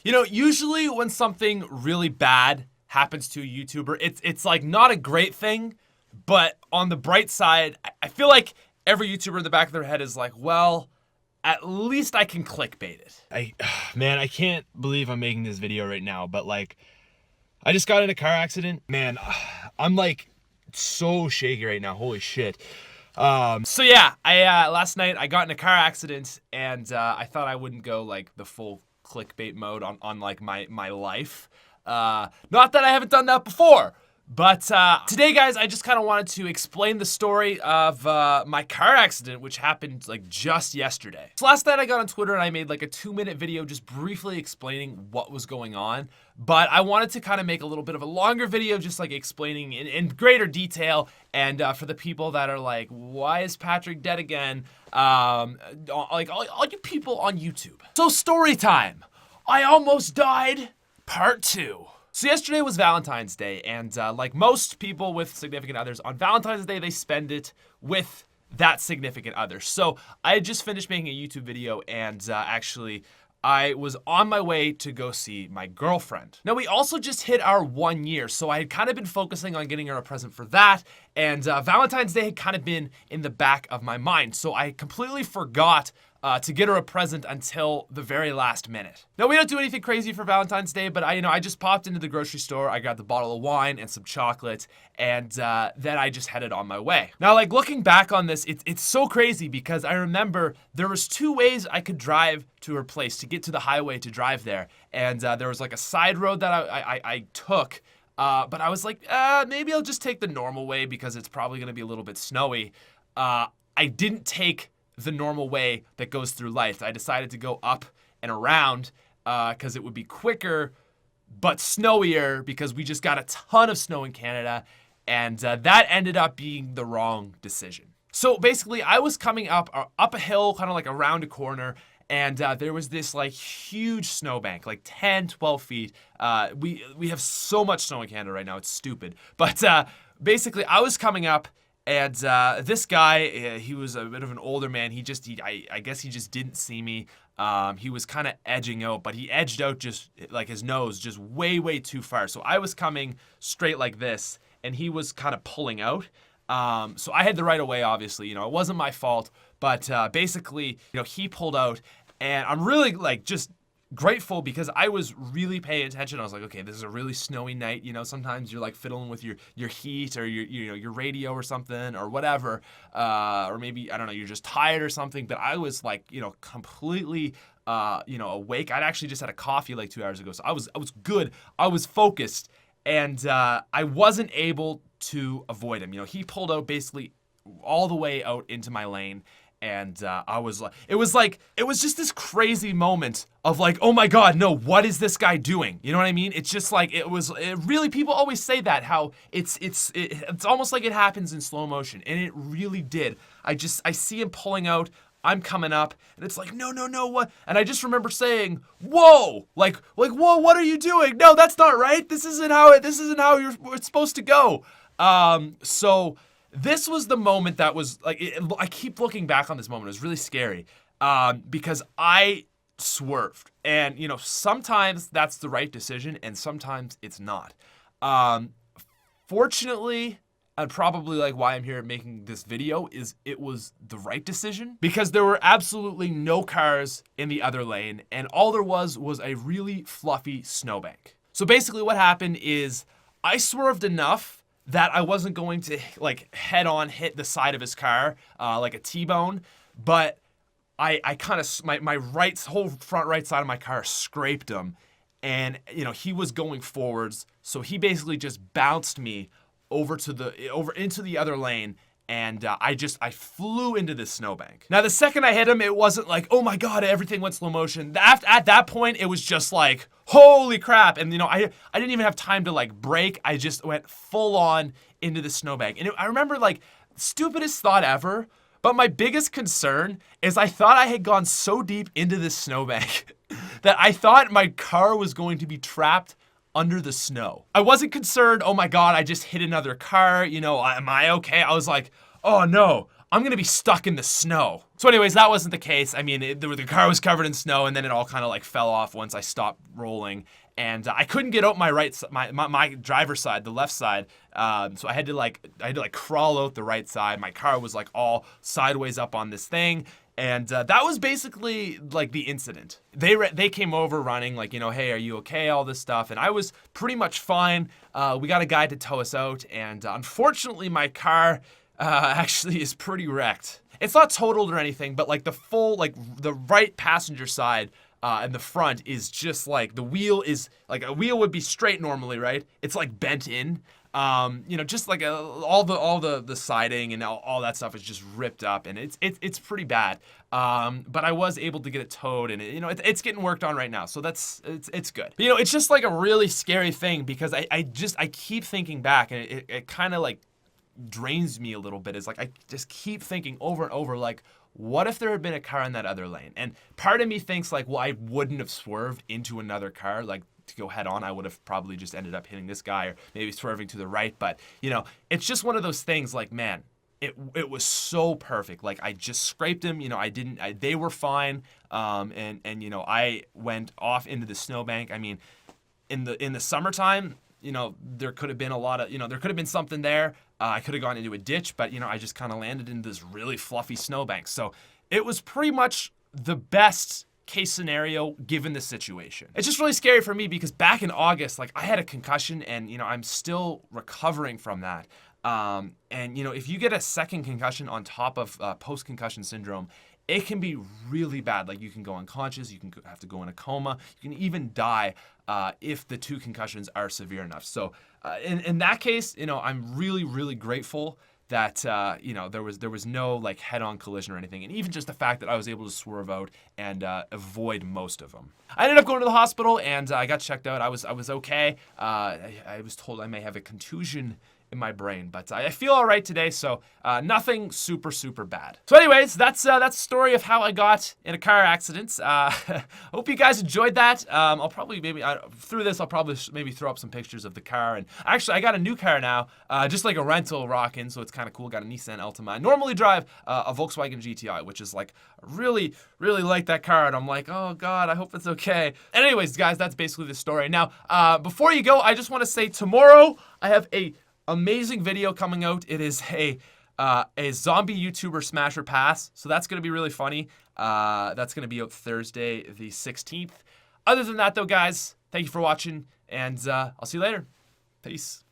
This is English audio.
You know, usually when something really bad happens to a YouTuber, it's like not a great thing, but on the bright side, I feel like every YouTuber in the back of their head is like, well, at least I can clickbait it. Man, I can't believe I'm making this video right now, but like, I just got in a car accident. Man, I'm like so shaky right now. Holy shit. So yeah, I last night I got in a car accident, and I thought I wouldn't go like the full clickbait mode on like my life. Not that I haven't done that before, but today, guys, I just kind of wanted to explain the story of my car accident, which happened like just yesterday. So last night I got on Twitter and I made like a 2-minute video just briefly explaining what was going on. But I wanted to kind of make a little bit of a longer video just like explaining in greater detail. And for the people that are like, why is Patrick dead again? Like all you people on YouTube. So story time. I almost died, part 2. So yesterday was Valentine's Day, and like most people with significant others, on Valentine's Day, they spend it with that significant other. So I had just finished making a YouTube video, and actually, I was on my way to go see my girlfriend. Now, we also just hit our 1 year, so I had kind of been focusing on getting her a present for that, and Valentine's Day had kind of been in the back of my mind, so I completely forgot to get her a present until the very last minute. Now, we don't do anything crazy for Valentine's Day, but I just popped into the grocery store, I got the bottle of wine and some chocolate, and then I just headed on my way. Now, like looking back on this, it's so crazy because I remember there was 2 ways I could drive to her place to get to the highway to drive there, and there was like a side road that I took, but I was like, maybe I'll just take the normal way because it's probably gonna be a little bit snowy. I didn't take the normal way that goes through life. I decided to go up and around because it would be quicker but snowier because we just got a ton of snow in Canada, and that ended up being the wrong decision. So basically, I was coming up a hill, kind of like around a corner, and there was this like huge snowbank, like 10, 12 feet. We have so much snow in Canada right now, it's stupid. But basically, I was coming up, and this guy, he was a bit of an older man. I guess he just didn't see me. He was kind of edging out, but he edged out just like his nose just way, way too far. So I was coming straight like this, and he was kind of pulling out. So I had the right of way, obviously. It wasn't my fault, but basically, he pulled out, and I'm really like just grateful because I was really paying attention. I was like, okay, this is a really snowy night. Sometimes you're like fiddling with your heat or your radio or something or whatever, or maybe I don't know, you're just tired or something. But I was like, completely, awake. I'd actually just had a coffee like 2 hours ago, so I was good. I was focused, and I wasn't able to avoid him. He pulled out basically all the way out into my lane. And I was like, it was just this crazy moment of like, oh my God, no, what is this guy doing? You know what I mean? It's just like, it really, people always say that, how it's almost like it happens in slow motion. And it really did. I see him pulling out, I'm coming up, and it's like, no, what? And I just remember saying, whoa, like, whoa, what are you doing? No, that's not right. This isn't how it's supposed to go. So this was the moment that was like, I keep looking back on this moment. It was really scary because I swerved. And, sometimes that's the right decision and sometimes it's not. Fortunately, and probably like why I'm here making this video is it was the right decision because there were absolutely no cars in the other lane. And all there was a really fluffy snowbank. So basically what happened is I swerved enough that I wasn't going to like head on hit the side of his car like a T-bone, but I kind of, my whole front right side of my car scraped him, and he was going forwards, so he basically just bounced me over into the other lane, and I flew into this snowbank. Now the second I hit him, it wasn't like, oh my God, everything went slow motion. At that point, it was just like, holy crap. And I didn't even have time to like brake. I just went full on into the snowbank. And I remember like, stupidest thought ever, but my biggest concern is I thought I had gone so deep into this snowbank that I thought my car was going to be trapped under the snow. I wasn't concerned, oh my God, I just hit another car, am I okay? I was like, oh no, I'm gonna be stuck in the snow. So anyways, that wasn't the case. I mean, the car was covered in snow, and then it all kind of like fell off once I stopped rolling. And I couldn't get out my driver's side, the left side. So I had to crawl out the right side. My car was like all sideways up on this thing. And that was basically like the incident. They came over running like, hey, are you okay? All this stuff. And I was pretty much fine. We got a guy to tow us out. And unfortunately, my car actually is pretty wrecked. It's not totaled or anything, but like the right passenger side and the front is just like the wheel is like a wheel would be straight normally, right? It's like bent in. Just like all the siding and all that stuff is just ripped up, and it's pretty bad. But I was able to get it towed, and it's getting worked on right now, so it's good. But, it's just like a really scary thing because I keep thinking back, and it kind of like drains me a little bit. Is like I just keep thinking over and over, like, what if there had been a car in that other lane? And part of me thinks like, well, I wouldn't have swerved into another car, like, to go head on. I would have probably just ended up hitting this guy or maybe swerving to the right. But, it's just one of those things like, man, it was so perfect. Like, I just scraped him, they were fine. I went off into the snowbank. I mean, in the summertime, there could have been a lot of, there could have been something there. I could have gone into a ditch, but, I just kind of landed in this really fluffy snowbank. So it was pretty much the best case scenario given the situation. It's just really scary for me because back in August, like, I had a concussion and, I'm still recovering from that. If you get a second concussion on top of post-concussion syndrome, it can be really bad. Like, you can go unconscious, you can have to go in a coma, you can even die if the two concussions are severe enough. So in that case, I'm really, really grateful that there was no like head-on collision or anything, and even just the fact that I was able to swerve out and avoid most of them. I ended up going to the hospital and I got checked out. I was okay. I was told I may have a contusion in my brain, but I feel all right today, so nothing super, super bad. So anyways, that's the story of how I got in a car accident. Hope you guys enjoyed that. I'll probably through this, I'll probably maybe throw up some pictures of the car. And actually, I got a new car now, just like a rental rockin', so it's kind of cool. Got a Nissan Altima. I normally drive a Volkswagen GTI, which is like really, really like that car, and I'm like, oh God, I hope it's okay. And anyways, guys, that's basically the story. Now, before you go, I just want to say tomorrow I have a amazing video coming out. It is a zombie YouTuber smasher pass, so that's gonna be really funny. That's gonna be out Thursday the 16th. Other than that though, guys, thank you for watching, and I'll see you later. Peace.